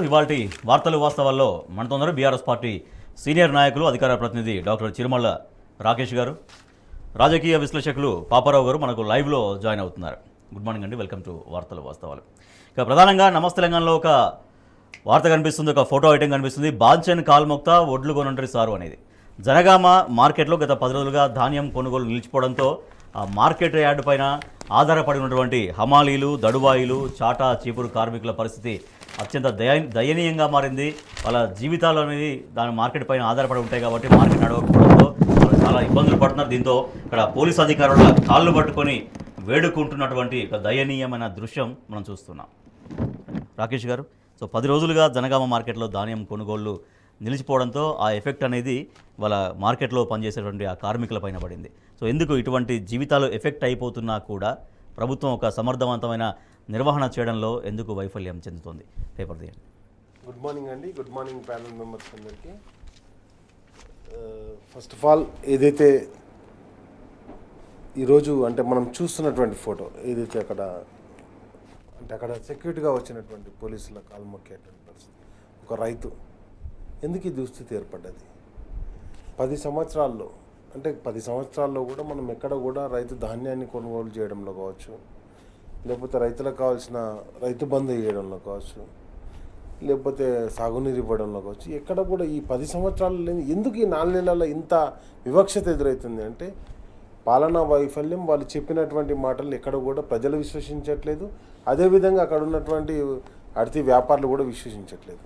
ఇవాల్టి వార్తలు వాస్తవాల్లో మనతో ఉన్నారు బీఆర్ఎస్ పార్టీ సీనియర్ నాయకులు అధికార ప్రతినిధి డాక్టర్ చిరుమల రాకేష్ గారు, రాజకీయ విశ్లేషకులు పాపారావు గారు మనకు లైవ్లో జాయిన్ అవుతున్నారు. గుడ్ మార్నింగ్ అండి, వెల్కమ్ టు వార్తలు వాస్తవాలు. ఇక ప్రధానంగా నమస్తే తెలంగాణలో ఒక వార్త కనిపిస్తుంది, ఒక ఫోటో ఐటెం కనిపిస్తుంది. బాల్చన్ కాల్మొక్త ఒడ్లు కొనంటారు సారు అనేది. జనగామ మార్కెట్లో గత 10 రోజులుగా ధాన్యం కొనుగోలు నిలిచిపోవడంతో ఆ మార్కెట్ యార్డ్ పైన ఆధారపడి ఉన్నటువంటి హమాలీలు, దడువాయిలు, చాటా చీపురు కార్మికుల పరిస్థితి అత్యంత దయనీయంగా మారింది. వాళ్ళ జీవితాలు అనేది దాని మార్కెట్ పైన ఆధారపడి ఉంటాయి కాబట్టి మార్కెట్ నడవకపోవడంతో వాళ్ళు చాలా ఇబ్బందులు పడుతున్నారు. దీంతో ఇక్కడ పోలీసు అధికారుల కాళ్ళు పట్టుకొని వేడుకుంటున్నటువంటి ఒక దయనీయమైన దృశ్యం మనం చూస్తున్నాం. రాకేష్ గారు, సో 10 రోజులుగా జనగామ మార్కెట్లో ధాన్యం కొనుగోళ్లు నిలిచిపోవడంతో ఆ ఎఫెక్ట్ అనేది వాళ్ళ మార్కెట్లో పనిచేసేటువంటి ఆ కార్మికుల పైన పడింది. సో ఎందుకు ఇటువంటి జీవితాలు ఎఫెక్ట్ అయిపోతున్నా కూడా ప్రభుత్వం ఒక సమర్థవంతమైన నిర్వహణ చేయడంలో ఎందుకు వైఫల్యం చెందుతుంది? పేపర్ తీయండి. గుడ్ మార్నింగ్ అండి, గుడ్ మార్నింగ్ ప్యానల్ మెంబర్స్ అందరికీ. ఫస్ట్ ఆఫ్ ఆల్ ఏదైతే ఈరోజు అంటే మనం చూస్తున్నటువంటి ఫోటో ఏదైతే అక్కడ సెక్యూరిటీగా వచ్చినటువంటి పోలీసుల కాలు మొక్కేటువంటి పరిస్థితి, ఒక రైతు ఎందుకు ఈ దుస్థితి ఏర్పడ్డది? 10 సంవత్సరాల్లో అంటే 10 సంవత్సరాల్లో కూడా మనం ఎక్కడ కూడా రైతు ధాన్యాన్ని కొనుగోలు చేయడంలో కావచ్చు, లేకపోతే రైతులకు కావాల్సిన రైతు బంధు ఇవ్వడంలో కావచ్చు, లేకపోతే సాగునీరు ఇవ్వడంలో కావచ్చు, ఎక్కడ కూడా ఈ 10 సంవత్సరాలు లేని ఎందుకు ఈ 4 నెలల్లో ఇంత వివక్షత ఎదురవుతుంది అంటే పాలనా వైఫల్యం. వాళ్ళు చెప్పినటువంటి మాటలు ఎక్కడ కూడా ప్రజలు విశ్వసించట్లేదు, అదేవిధంగా అక్కడ ఉన్నటువంటి అడితి వ్యాపారులు కూడా విశ్వసించట్లేదు.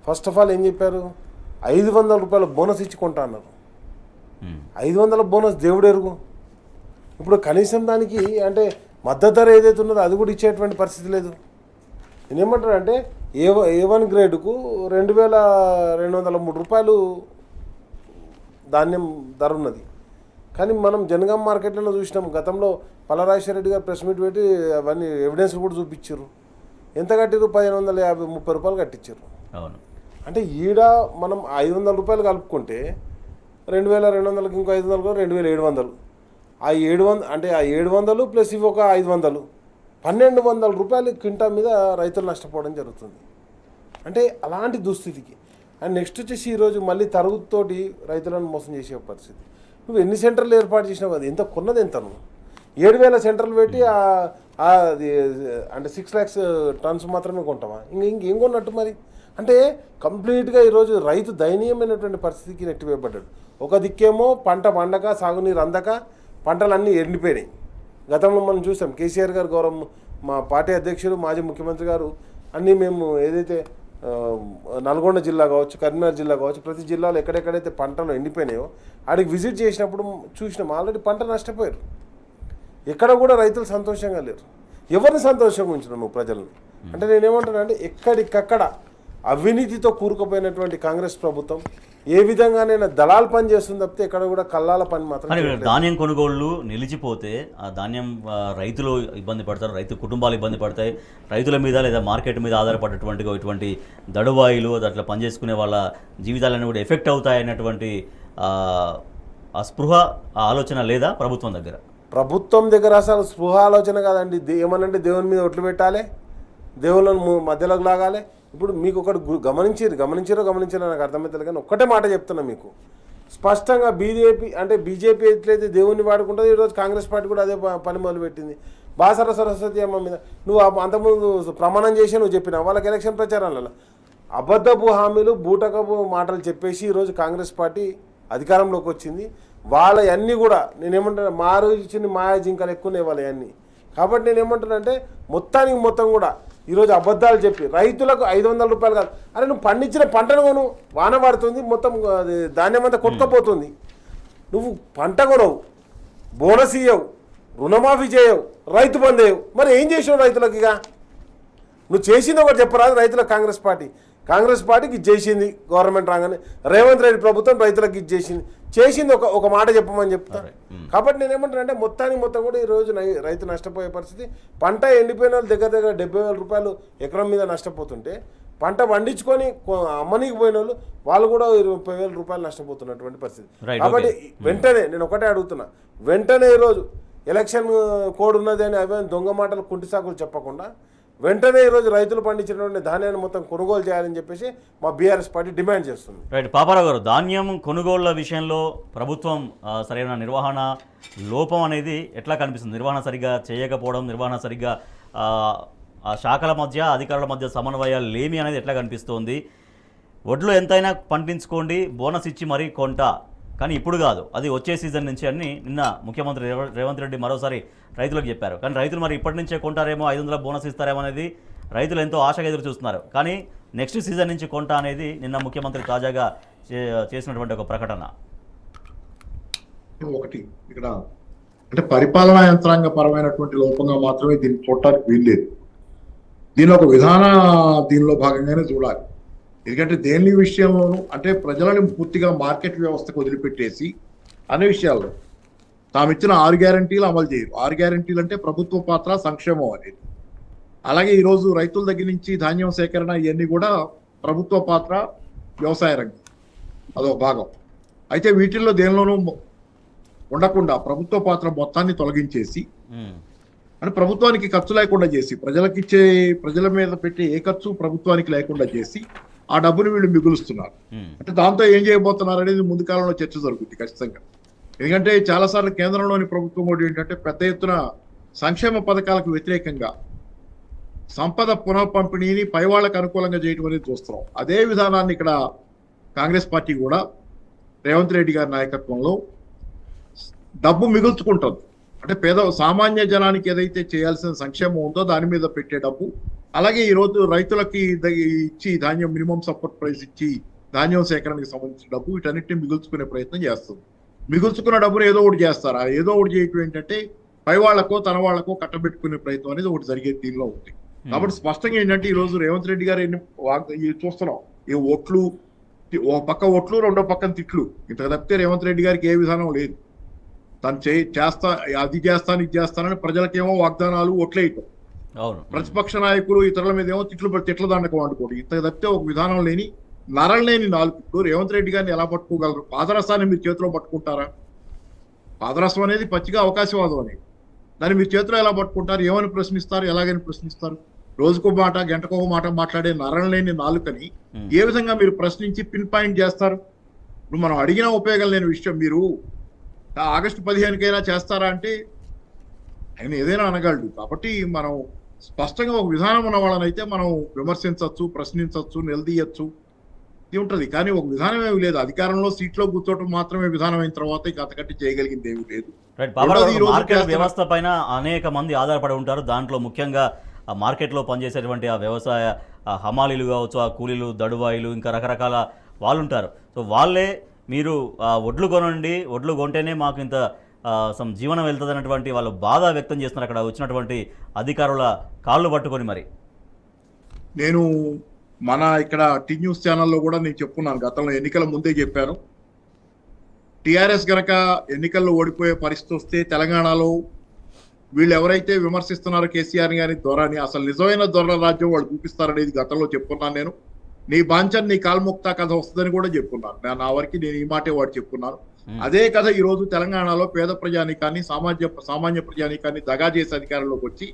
ఫస్ట్ ఆఫ్ ఆల్ ఏం చెప్పారు? 500 రూపాయల బోనస్ ఇచ్చి కొంటా అన్నారు. 500 బోనస్ దేవుడు ఎరుగు. ఇప్పుడు కనీసం దానికి అంటే మద్దతు ధర ఏదైతే ఉన్నదో అది కూడా ఇచ్చేటువంటి పరిస్థితి లేదు. నేనేమంటానంటే A1 గ్రేడ్కు 2203 రూపాయలు ధాన్యం ధర ఉన్నది. కానీ మనం జనగామ మార్కెట్లలో చూసినాం, గతంలో పల్లరాజేశ్వర రెడ్డి గారు ప్రెస్ మీట్ పెట్టి అవన్నీ ఎవిడెన్స్ కూడా చూపించారు. ఎంత కట్టిరు? 1550-30 రూపాయలు కట్టించారు. అవును. అంటే ఈడ మనం 500 రూపాయలు కలుపుకుంటే 2200కి ఇంకో 500 కూడా 2700. ఆ 700 అంటే ఆ 700 ప్లస్ ఇవి ఒక 500, 1200 రూపాయలు క్వింటా మీద రైతులు నష్టపోవడం జరుగుతుంది. అంటే అలాంటి దుస్థితికి. అండ్ నెక్స్ట్ వచ్చేసి ఈరోజు మళ్ళీ తరుగుతోటి రైతులను మోసం చేసే పరిస్థితి. నువ్వు ఎన్ని సెంటర్లు ఏర్పాటు చేసినావు? అది ఎంత కొన్నది ఎంత? నువ్వు 7000 సెంటర్లు పెట్టి అది అంటే 6 lakhs టన్స్ మాత్రమే కొంటావా? ఇంకేం కొన్నట్టు మరి? అంటే కంప్లీట్గా ఈరోజు రైతు దయనీయమైనటువంటి పరిస్థితికి నెట్టివేయబడ్డాడు. ఒక దిక్కేమో పంట పండక, సాగునీరు అందక పంటలన్నీ ఎండిపోయినాయి. గతంలో మనం చూసాం, కేసీఆర్ గారు గౌరవం మా పార్టీ అధ్యక్షుడు మాజీ ముఖ్యమంత్రి గారు అన్నీ మేము ఏదైతే నల్గొండ జిల్లా కావచ్చు, కరీంనగర్ జిల్లా కావచ్చు, ప్రతి జిల్లాలో ఎక్కడెక్కడైతే పంటలు ఎండిపోయినాయో ఆడికి విజిట్ చేసినప్పుడు చూసినాం. ఆల్రెడీ పంట నష్టపోయారు. ఎక్కడ కూడా రైతులు సంతోషంగా లేరు. ఎవరిని సంతోషంగా ఉంచినావు నువ్వు ప్రజల్ని? అంటే నేనేమంటానంటే ఎక్కడికక్కడ అవినీతితో కూరుకుపోయినటువంటి కాంగ్రెస్ ప్రభుత్వం ఏ విధంగానైనా దళాలు పని చేస్తుంది తప్పితే ఎక్కడ కూడా కల్లాల పని మాత్రం. ధాన్యం కొనుగోళ్లు నిలిచిపోతే ఆ ధాన్యం రైతులు ఇబ్బంది పడతారు, రైతు కుటుంబాలు ఇబ్బంది పడతాయి. రైతుల మీద లేదా మార్కెట్ మీద ఆధారపడేటువంటి ఇటువంటి దడువాయిలు అట్లా పనిచేసుకునే వాళ్ళ జీవితాలన్నీ కూడా ఎఫెక్ట్ అవుతాయన్నటువంటి ఆ స్పృహ, ఆ ఆలోచన లేదా ప్రభుత్వం దగ్గర? ప్రభుత్వం దగ్గర అసలు స్పృహ ఆలోచన కాదండి. ఏమనంటే దేవుని మీద ఒట్లు పెట్టాలి, దేవుళ్ళను మధ్యలోకి లాగాలి. ఇప్పుడు మీకు ఒకటి గమనించారో నాకు అర్థమవుతుంది. కానీ ఒక్కటే మాట చెప్తున్నా మీకు స్పష్టంగా, బీజేపీ ఎట్లయితే దేవుణ్ణి వాడుకుంటుందో ఈరోజు కాంగ్రెస్ పార్టీ కూడా అదే పని మొదలుపెట్టింది. బాసర సరస్వతి అమ్మ మీద నువ్వు అంతకుముందు ప్రమాణం చేసి నువ్వు చెప్పినావు వాళ్ళకి ఎలక్షన్ ప్రచారాలలో అబద్ధపు హామీలు, బూటకపు మాటలు చెప్పేసి ఈరోజు కాంగ్రెస్ పార్టీ అధికారంలోకి వచ్చింది. వాళ్ళవన్నీ కూడా నేనేమంటాను, మారు ఇచ్చిన మాయా జింకలు ఎక్కువనే వాళ్ళవన్నీ. కాబట్టి నేనేమంటానంటే మొత్తం కూడా ఈరోజు అబద్ధాలు చెప్పి రైతులకు 500 రూపాయలు కాదు. అరే నువ్వు పండించిన పంటను కొను, వాన పడుతుంది, మొత్తం ధాన్యం అంతా కొట్టుకపోతుంది. నువ్వు పంట కొనవు, బోనస్ ఇవ్వవు, రుణమాఫీ చేయవు, రైతు బంధు వేయవు. మరి ఏం చేసావు రైతులకు? ఇక నువ్వు చేసింది ఒకటి చెప్పరాదు రైతులకు. కాంగ్రెస్ పార్టీకి ఇచ్చేసింది గవర్నమెంట్ రాగానే. రేవంత్ రెడ్డి ప్రభుత్వం రైతులకు చేసింది ఒక మాట చెప్పమని చెప్తాను. కాబట్టి నేనేమంటానంటే మొత్తం కూడా ఈరోజు రైతు నష్టపోయే పరిస్థితి. పంట ఎండిపోయిన వాళ్ళు దగ్గర 70,000 రూపాయలు ఎకరం మీద నష్టపోతుంటే, పంట పండించుకొని అమ్మనికి పోయిన వాళ్ళు కూడా 20,000 రూపాయలు నష్టపోతున్నటువంటి పరిస్థితి. కాబట్టి వెంటనే నేను ఒకటే అడుగుతున్నా, వెంటనే ఈరోజు ఎలక్షన్ కోడ్ ఉన్నది అని అవే దొంగ మాటలు కుంటి సాకులు చెప్పకుండా వెంటనే ఈరోజు రైతులు పండించినటువంటి ధాన్యాన్ని మొత్తం కొనుగోలు చేయాలని చెప్పేసి మా బీఆర్ఎస్ పార్టీ డిమాండ్ చేస్తుంది. రైట్. పాపారావు గారు, ధాన్యం కొనుగోళ్ల విషయంలో ప్రభుత్వం సరైన నిర్వహణ లోపం అనేది ఎట్లా కనిపిస్తుంది? నిర్వహణ సరిగ్గా చేయకపోవడం, నిర్వహణ సరిగ్గా ఆ శాఖల మధ్య అధికారుల మధ్య సమన్వయాలు లేమి అనేది ఎట్లా కనిపిస్తోంది? వడ్లు ఎంతైనా పండించుకోండి, బోనస్ ఇచ్చి మరీ కొంట, కానీ ఇప్పుడు కాదు, అది వచ్చే సీజన్ నుంచి అని నిన్న ముఖ్యమంత్రి రేవంత్ రెడ్డి మరోసారి రైతులకు చెప్పారు. కానీ రైతులు మరి ఇప్పటి నుంచే కొంటారేమో, 500 బోనస్ ఇస్తారేమో అనేది రైతులు ఎంతో ఆశగా ఎదురు చూస్తున్నారు. కానీ నెక్స్ట్ సీజన్ నుంచి కొంట అనేది నిన్న ముఖ్యమంత్రి తాజాగా చేసినటువంటి ఒక ప్రకటన. ఒకటి ఇక్కడ అంటే పరిపాలనా యంత్రాంగ పరమైనటువంటి లోపంగా మాత్రమే దీన్ని చూడటానికి వీల్లేదు. దీనిలో ఒక విధాన దీనిలో భాగంగానే చూడాలి. ఎందుకంటే దేని విషయంలోనూ అంటే ప్రజలను పూర్తిగా మార్కెట్ వ్యవస్థకు వదిలిపెట్టేసి అనే విషయాల్లో తామిచ్చిన 6 గ్యారంటీలు అమలు చేయరు. 6 గ్యారంటీలు అంటే ప్రభుత్వ పాత్ర, సంక్షేమం అనేది. అలాగే ఈరోజు రైతుల దగ్గర నుంచి ధాన్యం సేకరణ ఇవన్నీ కూడా ప్రభుత్వ పాత్ర, వ్యవసాయ రంగం అదొక భాగం. అయితే వీటిల్లో దేనిలోనూ ఉండకుండా ప్రభుత్వ పాత్ర మొత్తాన్ని తొలగించేసి అంటే ప్రభుత్వానికి ఖర్చు లేకుండా చేసి, ప్రజల మీద పెట్టే ఏ ఖర్చు ప్రభుత్వానికి లేకుండా చేసి ఆ డబ్బుని వీళ్ళు మిగులుస్తున్నారు. అంటే దాంతో ఏం చేయబోతున్నారు అనేది ముందు కాలంలో చర్చ జరుగుతుంది ఖచ్చితంగా. ఎందుకంటే చాలాసార్లు కేంద్రంలోని ప్రభుత్వం కూడా ఏంటంటే పెద్ద ఎత్తున సంక్షేమ పథకాలకు వ్యతిరేకంగా సంపద పునఃపంపిణీని పై వాళ్ళకు అనుకూలంగా చేయడం అనేది చూస్తున్నాం. అదే విధానాన్ని ఇక్కడ కాంగ్రెస్ పార్టీ కూడా రేవంత్ రెడ్డి గారి నాయకత్వంలో డబ్బు మిగుల్చుకుంటుంది. అంటే సామాన్య జనానికి ఏదైతే చేయాల్సిన సంక్షేమం ఉందో దాని మీద పెట్టే డబ్బు, అలాగే ఈరోజు రైతులకి ఇచ్చి ధాన్యం మినిమం సపోర్ట్ ప్రైస్ ఇచ్చి ధాన్యం సేకరణకు సంబంధించిన డబ్బు, వీటన్నిటిని మిగుల్చుకునే ప్రయత్నం చేస్తుంది. మిగుల్చుకున్న డబ్బును ఏదో ఒకటి చేస్తారు. ఆ ఏదో ఒకటి చేయటం ఏంటంటే పై వాళ్లకో తన వాళ్లకో కట్టబెట్టుకునే ప్రయత్నం అనేది ఒకటి జరిగే దీనిలో ఉంది. కాబట్టి స్పష్టంగా ఏంటంటే ఈ రోజు రేవంత్ రెడ్డి గారు చూస్తున్నాం, ఈ ఓట్లు ఓ పక్క ఓట్లు, రెండో పక్కన తిట్లు. ఇంత తప్పితే రేవంత్ రెడ్డి గారికి ఏ విధానం లేదు. తను అది చేస్తాను ఇది చేస్తానని ప్రజలకేమో వాగ్దానాలు ఓట్లేయటం, ప్రతిపక్ష నాయకులు ఇతరుల మీద ఏమో తిట్ల దండకం అనుకోండి. ఇంత తప్పితే ఒక విధానం లేని నరం లేని నాలుగు. ఇప్పుడు రేవంత్ రెడ్డి గారిని ఎలా పట్టుకోగలరు? పాదరసాన్ని మీరు చేతిలో పట్టుకుంటారా? పాదరసం అనేది పచ్చిగా అవకాశవాదం అనేది. దాన్ని మీరు చేతిలో ఎలా పట్టుకుంటారు? ఏమని ప్రశ్నిస్తారు? ఎలాగని ప్రశ్నిస్తారు? రోజుకో మాట, గంటకో మాట మాట్లాడే నరం లేని నాలుకని ఏ విధంగా మీరు ప్రశ్నించి పిన్ పాయింట్ చేస్తారు? ఇప్పుడు మనం అడిగిన ఉపయోగం లేని విషయం మీరు ఆగస్టు 15కైనా చేస్తారా అంటే ఆయన ఏదైనా అనగలడు. కాబట్టి మనం స్పష్టంగా ఒక విధానం ఉన్న వాళ్ళని అయితే మనం విమర్శించవచ్చు, ప్రశ్నించవచ్చు, నిలదీయచ్చు, ఇది ఉంటుంది. కానీ ఒక విధానం ఏమి లేదు. అధికారంలో సీట్లో కూర్చోవటం మాత్రమే విధానం అయిన తర్వాత ఇక అంతకంటే చేయగలిగింది ఏమి లేదు. మార్కెట్ వ్యవస్థ పైన అనేక మంది ఆధారపడి ఉంటారు. దాంట్లో ముఖ్యంగా ఆ మార్కెట్లో పనిచేసేటువంటి ఆ వ్యవసాయ హమాలీలు కావచ్చు, ఆ కూలీలు, దడువాయిలు, ఇంకా రకరకాల వాళ్ళు ఉంటారు. సో వాళ్ళే మీరు వడ్లు కొనండి, వడ్లు కొంటేనే మాకు ఇంత జీవనం వెళ్తుంది అన్నటువంటి వాళ్ళు బాధ వ్యక్తం చేస్తున్నారు అక్కడ వచ్చినటువంటి అధికారుల కాళ్ళు పట్టుకొని. మరి నేను మన ఇక్కడ టీ న్యూస్ ఛానల్లో కూడా నేను చెప్పున్నాను, గతంలో ఎన్నికల ముందే చెప్పాను, టీఆర్ఎస్ గనక ఎన్నికల్లో ఓడిపోయే పరిస్థితి వస్తే తెలంగాణలో వీళ్ళు ఎవరైతే విమర్శిస్తున్నారో కేసీఆర్ గారి దొరని, అసలు నిజమైన దొర రాజ్యం వాళ్ళు చూపిస్తారనేది గతంలో చెప్పున్నాను. నేను నీ బాంచన్ నీ కాల్ముక్తా కథ వస్తుందని కూడా చెప్పున్నాను. నా వరకు నేను ఈ మాటే వాడు చెప్పున్నాను. అదే కథ ఈ రోజు తెలంగాణలో పేద ప్రజానీకాన్ని, సామాన్య ప్రజానీకాన్ని దగా చేసే అధికారంలోకి వచ్చి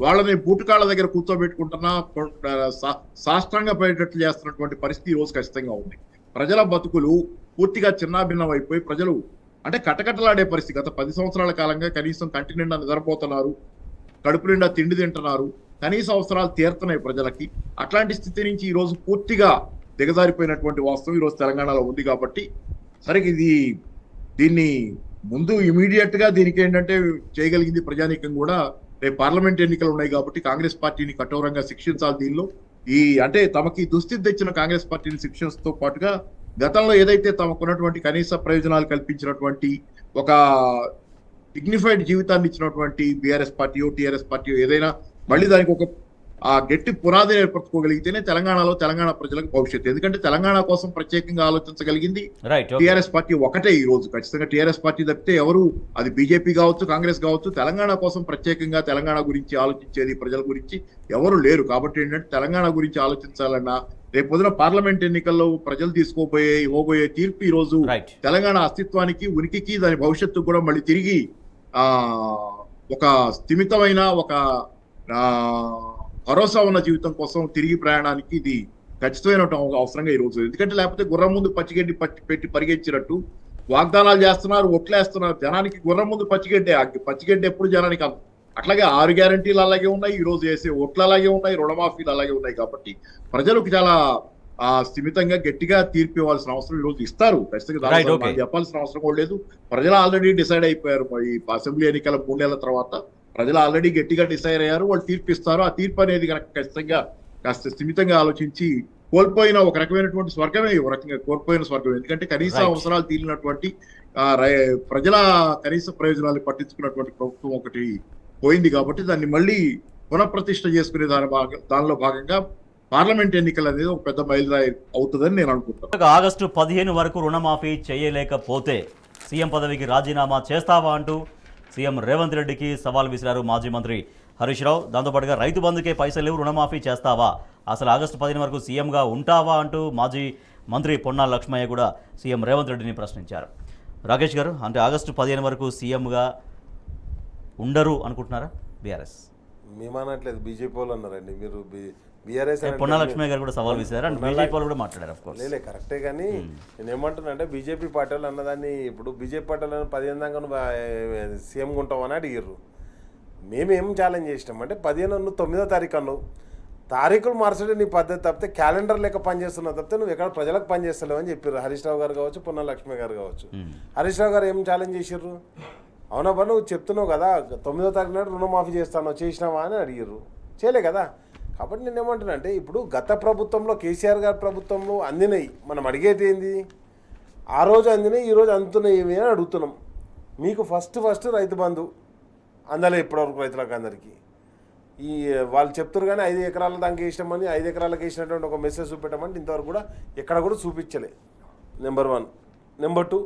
వాళ్ళని బూటుకాళ్ళ దగ్గర కూర్చోబెట్టుకుంటున్నా సాష్టాంగ పడేటట్లు చేస్తున్నటువంటి పరిస్థితి ఈ రోజు ఖచ్చితంగా ఉంది. ప్రజల బతుకులు పూర్తిగా చిన్నాభిన్నం అయిపోయి ప్రజలు అంటే కటకటలాడే పరిస్థితి. గత 10 సంవత్సరాల కాలంగా కనీసం కంటి నిండా నిద్రపోతున్నారు, కడుపు నిండా తిండి తింటున్నారు, కనీస అవసరాలు తీరుతున్నాయి ప్రజలకి. అట్లాంటి స్థితి నుంచి ఈ రోజు పూర్తిగా దిగజారిపోయినటువంటి వాస్తవం ఈ రోజు తెలంగాణలో ఉంది. కాబట్టి సరే దీన్ని ముందు ఇమీడియట్ గా దీనికి ఏంటంటే చేయగలిగింది ప్రజానీకం కూడా. రేపు పార్లమెంట్ ఎన్నికలు ఉన్నాయి కాబట్టి కాంగ్రెస్ పార్టీని కఠోరంగా శిక్షించాలి. దీనిలో అంటే తమకి దుస్థితి తెచ్చిన కాంగ్రెస్ పార్టీని శిక్షించతో పాటుగా గతంలో ఏదైతే తమకున్నటువంటి కనీస ప్రయోజనాలు కల్పించినటువంటి ఒక డిగ్నిఫైడ్ జీవితాన్ని ఇచ్చినటువంటి బీఆర్ఎస్ పార్టీయో టీఆర్ఎస్ పార్టీయో ఏదైనా మళ్ళీ దానికి ఒక గట్టి పునాదిని ఏర్పరచుకోగలిగితేనే తెలంగాణ ప్రజలకు భవిష్యత్తు. ఎందుకంటే తెలంగాణ కోసం ప్రత్యేకంగా ఆలోచించగలిగింది టీఆర్ఎస్ పార్టీ ఒకటే. ఈ రోజు ఖచ్చితంగా టీఆర్ఎస్ పార్టీ తప్పితే ఎవరు, అది బీజేపీ కావచ్చు, కాంగ్రెస్ కావచ్చు, తెలంగాణ కోసం ప్రత్యేకంగా తెలంగాణ గురించి ఆలోచించేది ప్రజల గురించి ఎవరు లేరు. కాబట్టి ఏంటంటే తెలంగాణ గురించి ఆలోచించాలన్నా రేపు పొద్దున పార్లమెంట్ ఎన్నికల్లో ప్రజలు ఇవ్వబోయే తీర్పు ఈ రోజు తెలంగాణ అస్తిత్వానికి, ఉనికికి, దాని భవిష్యత్తు కూడా మళ్ళీ తిరిగి ఒక స్థిమితమైన ఒక భరోసా ఉన్న జీవితం కోసం తిరిగి ప్రయాణానికి ఇది ఖచ్చితమైన అవసరంగా ఈ రోజు. ఎందుకంటే లేకపోతే గుర్రం ముందు పచ్చిగడ్డి పెట్టి పరిగెచ్చినట్టు వాగ్దానాలు చేస్తున్నారు, ఒట్లేస్తున్నారు. జనానికి గుర్రం ముందు పచ్చిగడ్డి ఎప్పుడు జనానికి అట్లాగే 6 గ్యారంటీలు అలాగే ఉన్నాయి, ఈ రోజు వేసే ఓట్లు అలాగే ఉన్నాయి, రుణమాఫీలు అలాగే ఉన్నాయి. కాబట్టి ప్రజలకు చాలా స్థిమితంగా గట్టిగా తీర్పు ఇవ్వాల్సిన అవసరం ఈ రోజు ఇస్తారు. ఖచ్చితంగా చెప్పాల్సిన అవసరం కూడా లేదు. ప్రజలు ఆల్రెడీ డిసైడ్ అయిపోయారు. ఈ అసెంబ్లీ ఎన్నికల 3 నెలల తర్వాత ప్రజలు ఆల్రెడీ గట్టిగా డిసైడ్ అయ్యారు. వాళ్ళు తీర్పు ఇస్తారు. ఆ తీర్పు అనేది కనుక ఖచ్చితంగా కాస్త స్థిమితంగా ఆలోచించి కోల్పోయిన ఒక రకమైనటువంటి స్వర్గమే, ఒక రకంగా కోల్పోయిన స్వర్గం. ఎందుకంటే కనీస అవసరాలు తీరినటువంటి ప్రజల కనీస ప్రయోజనాలు పట్టించుకున్నటువంటి ప్రభుత్వం ఒకటి పోయింది. కాబట్టి దాన్ని మళ్ళీ పునఃప్రతిష్ఠ చేసుకునే దానిలో భాగంగా పార్లమెంట్ ఎన్నికలు అనేది ఒక పెద్ద మైలురాయి అవుతుందని నేను అనుకుంటున్నాను. ఆగస్టు 15 వరకు రుణమాఫీ చేయలేకపోతే సీఎం పదవికి రాజీనామా చేస్తావా అంటూ సీఎం రేవంత్ రెడ్డికి సవాల్ విసిరారు మాజీ మంత్రి హరీష్ రావు. దాంతోపాటుగా రైతు బంధుకే పైసలు లేవు, రుణమాఫీ చేస్తావా, అసలు ఆగస్టు 15 వరకు సీఎంగా ఉంటావా అంటూ మాజీ మంత్రి పొన్నాల లక్ష్మయ్య కూడా సీఎం రేవంత్ రెడ్డిని ప్రశ్నించారు. రాకేష్ గారు, అంటే ఆగస్టు 15 వరకు సీఎంగా ఉండరు అనుకుంటున్నారా బీఆర్ఎస్? మేమనట్లేదు, బీజేపీ వాళ్ళు అన్నారండి. మీరు బీఆర్ఎస్ పొన్నాల లక్ష్మయ్య గారు కూడా సవాల్ విసిరారు అండ్ బీజేపీ వాళ్ళు కూడా మాట్లాడారు. ఆఫ్ కోర్స్ లేలే కరెక్టే, కానీ నేను ఏమంటున్నా అంటే బీజేపీ పార్టీ వాళ్ళు అన్నదాన్ని ఇప్పుడు బీజేపీ పార్టీ వాళ్ళు 15 దాకా సీఎంగా ఉంటామని అడిగారు. మేమేం ఛాలెంజ్ చేసినాం అంటే 15 నువ్వు 9వ తారీఖు అన్నావు, తారీఖులు మార్చడం నీ పద్ధతి తప్పితే క్యాలెండర్ లెక్క పనిచేస్తున్నావు తప్పితే నువ్వు ఎక్కడ ప్రజలకు పనిచేస్తలేవు అని చెప్పారు హరీష్ రావు గారు కావచ్చు, పొన్నాల లక్ష్మయ్య గారు కావచ్చు. హరీష్ రావు గారు ఏం ఛాలెంజ్ చేసారు? అవునా బా, నువ్వు చెప్తున్నావు కదా 9వ తారీఖు నాడు రుణమాఫీ చేస్తాను, చేసినావా అని అడిగారు. చేయలే కదా. కాబట్టి నేను ఏమంటున్నా అంటే ఇప్పుడు గత ప్రభుత్వంలో కేసీఆర్ గారి ప్రభుత్వంలో అందినాయి, మనం అడిగేది ఏంది? ఆ రోజు అందినాయి, ఈరోజు అందుతున్నాయి ఏమి అని అడుగుతున్నాం. మీకు ఫస్ట్ రైతు బంధు అందలే ఇప్పటివరకు రైతులకు అందరికీ. ఈ వాళ్ళు చెప్తారు కానీ 5 ఎకరాల దానికి వేసినామని, 5 ఎకరాలకు వేసినటువంటి ఒక మెసేజ్ చూపెట్టమంటే ఇంతవరకు కూడా ఎక్కడ కూడా చూపించలే. నెంబర్ 1. నెంబర్ 2,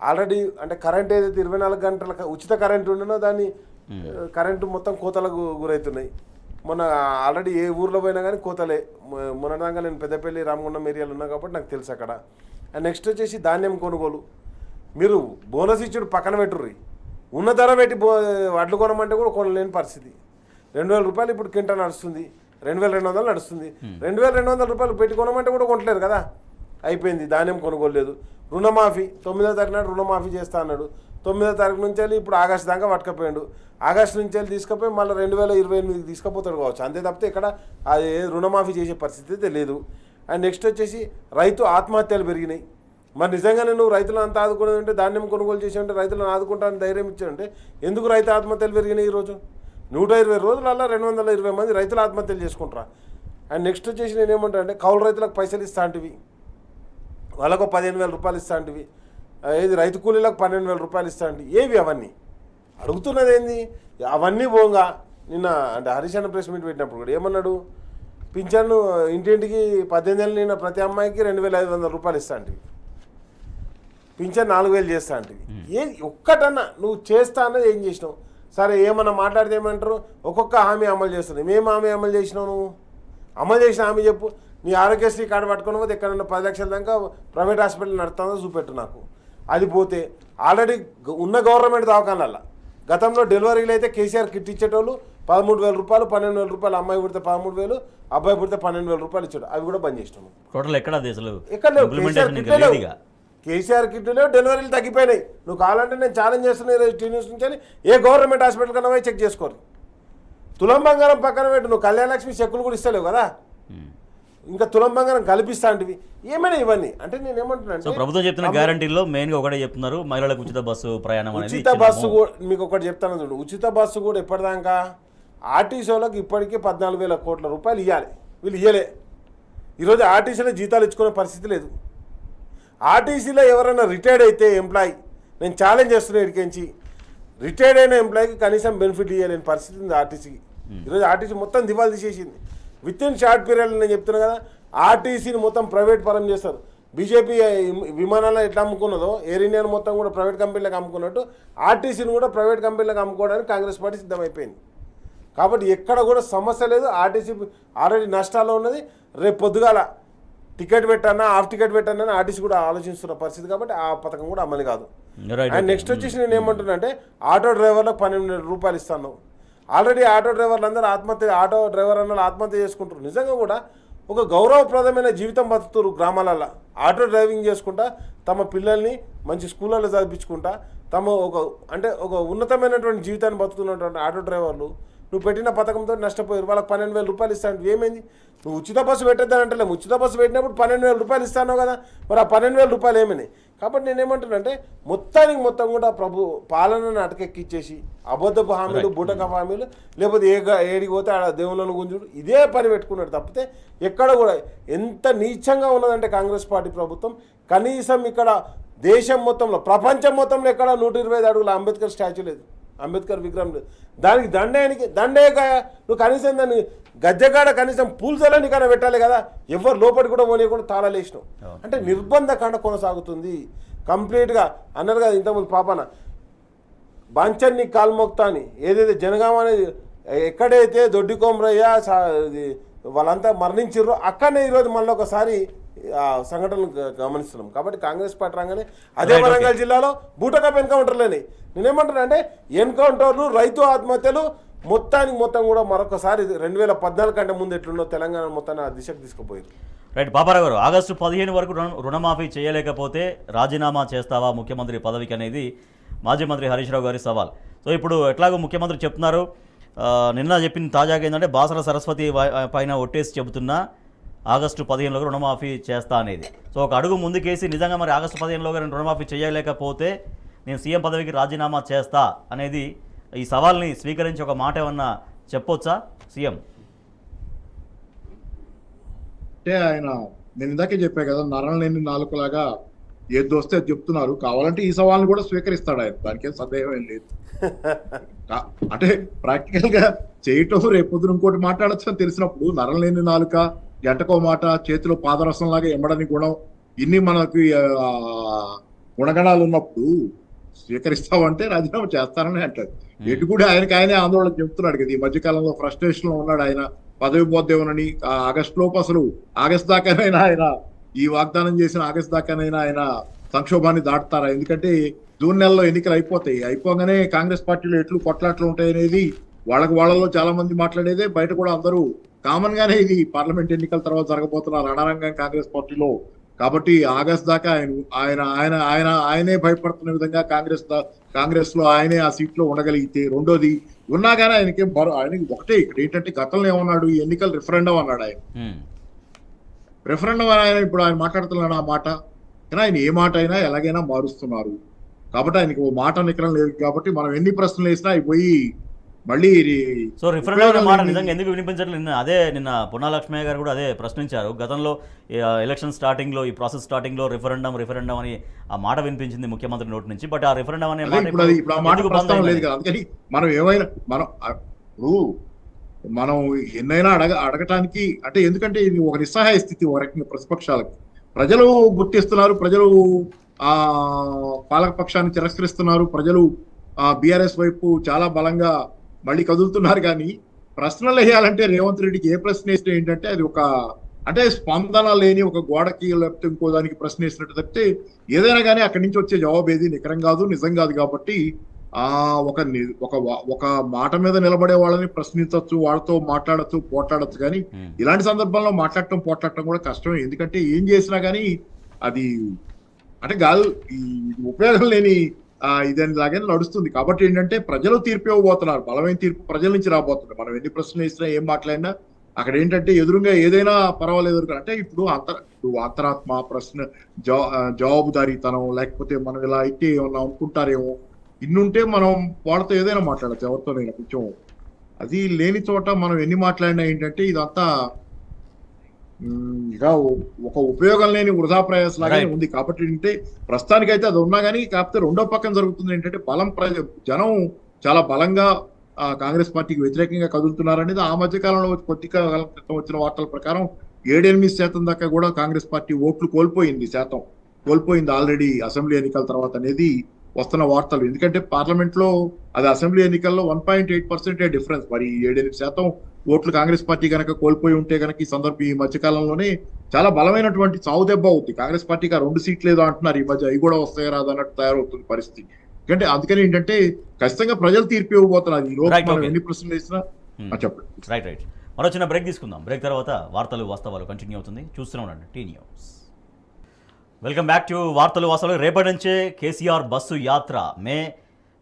ఆల్రెడీ అంటే కరెంట్ ఏదైతే 24 గంటల ఉచిత కరెంట్ ఉండనో దాన్ని కరెంటు మొత్తం కోతలకు గురవుతున్నాయి. మొన్న ఆల్రెడీ ఏ ఊర్లో పోయినా కానీ కోతలే. మొన్నదాకా నేను పెద్దపల్లి రామగుండం ఏరియాలో ఉన్నా కాబట్టి నాకు తెలుసు అక్కడ. అండ్ నెక్స్ట్ వచ్చేసి ధాన్యం కొనుగోలు. మీరు బోనస్ ఇచ్చుడు పక్కన పెట్టుర్రి, ఉన్న ధర పెట్టి వడ్లు కొనమంటే కూడా కొనలేని పరిస్థితి. 2000 రూపాయలు ఇప్పుడు కింటా నడుస్తుంది, 2200 నడుస్తుంది. 2200 రూపాయలు పెట్టి కొనమంటే కూడా కొనలేరు కదా. అయిపోయింది, ధాన్యం కొనుగోలు లేదు. రుణమాఫీ 9వ తారీఖు నాడు రుణమాఫీ చేస్తా అన్నాడు. 9వ తారీఖు నుంచి వెళ్ళి ఇప్పుడు ఆగస్టు దాకా పట్టుకపోయాడు. ఆగస్టు నుంచి వెళ్ళి తీసుకుపోయి మళ్ళీ 2028కి తీసుకుపోతాడు కావచ్చు. అంతే తప్పితే ఇక్కడ అది రుణమాఫీ చేసే పరిస్థితి అయితే లేదు. అండ్ నెక్స్ట్ వచ్చేసి రైతు ఆత్మహత్యలు పెరిగినాయి. మరి నిజంగానే నువ్వు రైతులను అంతా ఆదుకునేది ఉంటే, ధాన్యం కొనుగోలు చేసి ఉంటే, రైతులను ఆదుకుంటానని ధైర్యం ఇచ్చాడంటే ఎందుకు రైతు ఆత్మహత్యలు పెరిగినాయి? ఈరోజు 120 రోజులలో 220 మంది రైతులు ఆత్మహత్యలు చేసుకుంటారా? అండ్ నెక్స్ట్ వచ్చేసి నేను ఏమంటా అంటే కౌలు రైతులకు పైసలు ఇస్తా అంటివి, వాళ్ళకు 15,000 రూపాయలు ఇస్తా అంటివి, ఏది రైతు కూలీలకు 12,000 రూపాయలు ఇస్తా అంటివి. ఏవి అవన్నీ? అడుగుతున్నది ఏంది? అవన్నీ పోగా నిన్న అంటే హరీష్ అన్న ప్రెస్ మీట్ పెట్టినప్పుడు కూడా ఏమన్నాడు? పింఛన్ను ఇంటింటికి 18 ఏళ్ళు నిన్న ప్రతి అమ్మాయికి 2,500 రూపాయలు ఇస్తా అంటివి, పింఛన్ 4,000 చేస్తా అంటివి. ఏది ఒక్కటన్నా నువ్వు చేస్తా అన్నది ఏం చేసినావు? సరే ఏమన్నా మాట్లాడితే ఏమంటారు? ఒక్కొక్క హామీ అమలు చేస్తున్నావు. మేము హామీ అమలు చేసినావు? నువ్వు అమలు చేసిన హామీ చెప్పు. నీ ఆరోగ్యశ్రీ కార్డు పట్టుకుని పోతే ఎక్కడన్నా 10 లక్షల దాకా ప్రైవేట్ హాస్పిటల్ నడుతుందో చూపెట్టు నాకు. అది పోతే ఆల్రెడీ ఉన్న గవర్నమెంట్ దవాఖానాల గతంలో డెలివరీలు అయితే కేసీఆర్ కిట్ ఇచ్చేటోళ్ళు 13,000 రూపాయలు, 12,000 రూపాయలు, అమ్మాయి పుడితే 13,000, అబ్బాయి పుడితే 12,000 రూపాయలు ఇచ్చాడు. అవి కూడా బంద్ చేసినాము. టోటల్ ఎక్కడ అసలు ఎక్కడ లేవు. కేసీఆర్ కిట్లో డెలివరీలు తగ్గిపోయినాయి. నువ్వు కావాలంటే నేను ఛాలెంజ్ చేస్తున్నా టీ న్యూస్ నుంచి, ఏ గవర్నమెంట్ హాస్పిటల్ కన్నా పోయి చెక్ చేసుకోరు. తులం బంగారం పక్కన పెట్టు, నువ్వు కళ్యాణ లక్ష్మి చెక్కులు కూడా ఇస్తలేవు కదా, ఇంకా తులం బంగారం కల్పిస్తా అంటివి. ఏమైనా ఇవన్నీ అంటే నేను ఏమంటున్నా, ప్రభుత్వం చెప్తున్న గ్యారంటీలో మెయిన్గా ఒకటే చెప్తున్నారు, మహిళలకు ఉచిత బస్సు ప్రయాణం అనేది. ఉచిత బస్సు కూడా మీకు ఒకటి చెప్తాను చూడు, ఉచిత బస్సు కూడా ఎప్పటిదాకా ఆర్టీసీ వాళ్ళకి ఇప్పటికీ 14,000 కోట్ల రూపాయలు ఇవ్వాలి. వీళ్ళు ఇవ్వలే. ఈరోజు ఆర్టీసీలో జీతాలు ఇచ్చుకునే పరిస్థితి లేదు. ఆర్టీసీలో ఎవరైనా రిటైర్డ్ అయితే ఎంప్లాయీ, నేను ఛాలెంజ్ చేస్తున్నా ఇక్కడికి, రిటైర్డ్ అయిన ఎంప్లాయీకి కనీసం బెనిఫిట్ ఇవ్వలేని పరిస్థితి ఉంది ఆర్టీసీకి. ఈరోజు ఆర్టీసీ మొత్తం దివాళా తీసేసింది. విత్ ఇన్ షార్ట్ పీరియడ్ నేను చెప్తున్నా కదా, ఆర్టీసీని మొత్తం ప్రైవేట్ పరం చేస్తారు. బీజేపీ విమానాలను ఎట్లా అమ్ముకున్నదో, ఎయిర్ ఇండియాను మొత్తం కూడా ప్రైవేట్ కంపెనీలకు అమ్ముకున్నట్టు ఆర్టీసీని కూడా ప్రైవేట్ కంపెనీలకు అమ్ముకోవడానికి కాంగ్రెస్ పార్టీ సిద్ధమైపోయింది. కాబట్టి ఎక్కడ కూడా సమస్య లేదు. ఆర్టీసీ ఆల్రెడీ నష్టాల్లో ఉన్నది. రేపు పొద్దుగాల టికెట్ పెట్టానా, హాఫ్ టికెట్ పెట్టానని ఆర్టీసీ కూడా ఆలోచిస్తున్న పరిస్థితి. కాబట్టి ఆ పథకం కూడా అమలు కాదు. అండ్ నెక్స్ట్ వచ్చేసి నేను ఏమంటున్నా అంటే ఆటో డ్రైవర్లకు 12,000 రూపాయలు ఇస్తాను. ఆల్రెడీ ఆటో డ్రైవర్లు అందరూ ఆటో డ్రైవర్ అన్నలు ఆత్మహత్య చేసుకుంటారు. నిజంగా కూడా ఒక గౌరవప్రదమైన జీవితం బతుకుతారు గ్రామాలలో. ఆటో డ్రైవింగ్ చేసుకుంటా తమ పిల్లల్ని మంచి స్కూళ్ళలో చదివించుకుంటా ఒక ఉన్నతమైనటువంటి జీవితాన్ని బతుకుతున్నటువంటి ఆటో డ్రైవర్లు నువ్వు పెట్టిన పథకంతో నష్టపోయారు. వాళ్ళకి 12,000 రూపాయలు ఇస్తాను. ఏమైంది? నువ్వు ఉచిత బస్సు పెట్టద్దని అంటలేము. ఉచిత బస్సు పెట్టినప్పుడు 12,000 రూపాయలు ఇస్తాను కదా, మరి ఆ 12,000 రూపాయలు ఏమైనాయి? కాబట్టి నేనేమంటున్నానంటే మొత్తం కూడా పాలనను అటకెక్కిచ్చేసి అబద్ధపు హామీలు, బూటకపు హామీలు, లేకపోతే ఏడికి పోతే ఆడ దేవుళ్ళను గుంజుడు, ఇదే పని పెట్టుకున్నాడు తప్పితే ఎక్కడ కూడా ఎంత నీచంగా ఉన్నదంటే కాంగ్రెస్ పార్టీ ప్రభుత్వం. కనీసం ఇక్కడ దేశం మొత్తంలో, ప్రపంచం మొత్తంలో ఎక్కడ 125 అడుగుల అంబేద్కర్ స్టాచ్యూ లేదు, అంబేద్కర్ విగ్రహం లేదు. దానికి దండేగా నువ్వు కనీసం దాన్ని గద్దెకాడ కనీసం పూల్చలని కానీ పెట్టాలి కదా. ఎవరు లోపలికి కూడా పోనీయకుండా తాళాలు వేసినావు అంటే నిర్బంధకాండ కొనసాగుతుంది కంప్లీట్గా. అన్నారు కదా ఇంతకుముందు పాపన బాంచన్ని కాల్మోక్తా అని, ఏదైతే జనగామ అనేది ఎక్కడైతే దొడ్డి కోమరయ్య వాళ్ళంతా మరణించారో అక్కడనే ఈరోజు మళ్ళీ ఒకసారి సంఘటనలు గమనిస్తున్నాం. కాబట్టి కాంగ్రెస్ పార్టీ రాగానే అదే వరంగల్ జిల్లాలో బూటకప్ ఎన్కౌంటర్లని నేనేమంటున్నా అంటే ఎన్కౌంటర్లు, రైతు ఆత్మహత్యలు మొత్తం కూడా మరొకసారి 2014 కంటే ముందు ఎట్లున్నో తెలంగాణ మొత్తాన్ని ఆ దిశకు తీసుకుపోయారు. రైట్ పాపారావు గారు, ఆగస్టు 15 వరకు రుణమాఫీ చేయలేకపోతే రాజీనామా చేస్తావా ముఖ్యమంత్రి పదవికి అనేది మాజీ మంత్రి హరీష్ రావు గారి సవాల్. సో ఇప్పుడు ఎట్లాగో ముఖ్యమంత్రి చెప్తున్నారు, నిన్న చెప్పిన తాజాగా ఏంటంటే బాసర సరస్వతి పైన ఒట్టేసి చెబుతున్నా ఆగస్టు 15లోగా రుణమాఫీ చేస్తా అనేది. సో ఒక అడుగు ముందుకేసి నిజంగా మరి ఆగస్టు 15లోగా నేను రుణమాఫీ చేయలేకపోతే నేను సీఎం పదవికి రాజీనామా చేస్తా అనేది ఈ సవాల్ని స్వీకరించి ఒక మాట ఏమన్నా చెప్పొచ్చా సీఎం? అంటే నేను ఇందాకే చెప్పా కదా, నరం లేని నాలుకలాగా ఏది దోస్తే అది చెప్తున్నారు. కావాలంటే ఈ సవాల్ని కూడా స్వీకరిస్తాడు ఆయన, దానికేం సందేహం ఏం లేదు. అంటే ప్రాక్టికల్ గా చేయటం రేపొద్దున ఇంకోటి మాట్లాడచ్చు అని తెలిసినప్పుడు నరం లేని నాలుక, గంటకో మాట, చేతిలో పాదరసం లాగా ఎమ్మడని గుణం, ఇన్ని మనకి గుణగణాలు ఉన్నప్పుడు స్వీకరిస్తామంటే రాజీనామా చేస్తానని అంటారు. ఎటు కూడా ఆయనే ఆందోళన చెప్తున్నాడు కదా, ఈ మధ్యకాలంలో ఫ్రస్ట్రేషన్ లో ఉన్నాడు ఆయన, పదవి పోద్దేమోనని. ఆగస్టు లోపు అసలు ఆగస్టు దాకానైనా ఆయన ఈ వాగ్దానం చేసిన ఆగస్టు దాకానైనా ఆయన సంక్షోభాన్ని దాటుతారా? ఎందుకంటే జూన్ నెలలో ఎన్నికలు అయిపోగానే కాంగ్రెస్ పార్టీలో ఎట్లు కొట్లాట్లు ఉంటాయి అనేది వాళ్ళలో చాలా మంది మాట్లాడేదే, బయట కూడా అందరూ కామన్ గానే ఇది పార్లమెంట్ ఎన్నికల తర్వాత జరగబోతున్న రణరంగం కాంగ్రెస్ పార్టీలో. కాబట్టి ఆగస్ట్ దాకా ఆయనే భయపడుతున్న విధంగా కాంగ్రెస్ లో ఆయనే ఆ సీట్ లో ఉండగలిగితే, రెండోది ఉన్నా కానీ ఆయనకి ఒకటే ఇక్కడ ఏంటంటే గతంలో ఏమన్నాడు, ఈ ఎన్నికలు రిఫరెండం అన్నాడు ఆయన. రిఫరెండం ఆయన ఇప్పుడు ఆయన మాట్లాడుతున్నాడు ఆ మాట, కానీ ఆయన ఏ మాట అయినా ఎలాగైనా మారుస్తున్నారు. కాబట్టి ఆయనకి ఓ మాట నికరం లేదు. కాబట్టి మనం ఎన్ని ప్రశ్నలు వేసినా అవి పోయి మళ్ళీ సో రిఫరెండం మాట నిజంగా ఎందుకు వినిపించట్లేదు? నిన్న పొన్నా లక్ష్మయ్య గారు కూడా అదే ప్రశ్నించారు. గతంలో ఎలక్షన్ స్టార్టింగ్ లో, ఈ ప్రాసెస్ స్టార్టింగ్ లో రిఫరెండం అని ఆ మాట వినిపించింది ముఖ్యమంత్రి నోటి నుంచి. బట్ ఆ రిఫరెండం అనే మాట లేదు కదా. అందుకని మనం ఏమైనా మనం ఎన్నైనా అడగటానికి అంటే, ఎందుకంటే ఇది ఒక నిస్సహాయ స్థితి ఒక రకంగా ప్రతిపక్షాలకు. ప్రజలు గుర్తిస్తున్నారు, ప్రజలు పాలకపక్షాన్ని తిరస్కరిస్తున్నారు, ప్రజలు బీఆర్ఎస్ వైపు చాలా బలంగా మళ్ళీ కదులుతున్నారు. కానీ ప్రశ్నలు వేయాలంటే రేవంత్ రెడ్డికి ఏ ప్రశ్న వేస్తే ఏంటంటే అది అంటే స్పందన లేని ఒక గోడకి లేకపోతే ఇంకో దానికి ప్రశ్న వేసినట్టు తప్పితే ఏదైనా కానీ అక్కడి నుంచి వచ్చే జవాబు ఏది నికరం కాదు, నిజం కాదు. కాబట్టి ఒక మాట మీద నిలబడే వాళ్ళని ప్రశ్నించవచ్చు, వాళ్ళతో మాట్లాడచ్చు, పోట్లాడచ్చు. కానీ ఇలాంటి సందర్భంలో పోట్లాడటం కూడా కష్టమే. ఎందుకంటే ఏం చేసినా కానీ అది అంటే ఉపయోగం లేని ఇదని లాగానే నడుస్తుంది. కాబట్టి ఏంటంటే ప్రజలు తీర్పు ఇవ్వబోతున్నారు, బలమైన తీర్పు ప్రజల నుంచి రాబోతుంది. మనం ఎన్ని ప్రశ్నలు వేసినా ఏం మాట్లాడినా అక్కడ ఏంటంటే ఎదురుగా ఏదైనా పర్వాలేదు అంటే ఇప్పుడు అంతరాత్మ ప్రశ్న, జవాబుదారీతనం, లేకపోతే మనం ఇలా అయితే ఏమన్నా అనుకుంటారేమో, ఇన్నుంటే మనం వాళ్ళతో ఏదైనా మాట్లాడచ్చు, ఎవరితోనైనా. కొంచెం అది లేని చోట మనం ఎన్ని మాట్లాడినా ఏంటంటే ఇదంతా ఇక ఒక ఉపయోగం లేని వృధా ప్రయాస లాగానే ఉంది. కాబట్టి ఏంటంటే ప్రస్తుతానికైతే అది ఉన్నా కానీ, కాకపోతే రెండో పక్కన జరుగుతుంది ఏంటంటే జనం చాలా బలంగా కాంగ్రెస్ పార్టీకి వ్యతిరేకంగా కదులుతున్నారనేది ఆ మధ్య కాలంలో కొద్ది కాలం క్రితం వచ్చిన వార్తల ప్రకారం 7-8% దాకా కూడా కాంగ్రెస్ పార్టీ ఓట్లు కోల్పోయింది ఆల్రెడీ అసెంబ్లీ ఎన్నికల తర్వాత అనేది వస్తున్న వార్తలు. ఎందుకంటే పార్లమెంట్ లో అది అసెంబ్లీ ఎన్నికల్లో 1.8% డిఫరెన్స్. మరి 7-8% ఓట్లు కాంగ్రెస్ పార్టీ కనుక కోల్పోయి ఉంటే కనుక ఈ మధ్యకాలంలోనే చాలా బలమైనటువంటి చావు దెబ్బ అవుతుంది కాంగ్రెస్ పార్టీకి. 2 సీట్లు ఏదో అంటున్నారు ఈ మధ్య, అవి కూడా వస్తాయి రాదు అన్నట్టు తయారవుతుంది పరిస్థితి. ఎందుకంటే అందుకని ఏంటంటే ఖచ్చితంగా ప్రజలు తీర్పు ఇవ్వబోతున్నారు ఈ రోజు Right, మనం okay. ఎన్ని ప్రశ్నలు వేసినా చెప్పండి. రైట్ మరో చిన్న బ్రేక్ తీసుకుందాం. బ్రేక్ తర్వాత వార్తలు వాస్తవాలు కంటిన్యూ అవుతుంది. చూస్తూనే ఉండండి T News. Welcome back to వార్తలు వాస్తవాలు. రేపటి నుంచే కేసీఆర్ బస్సు యాత్ర మే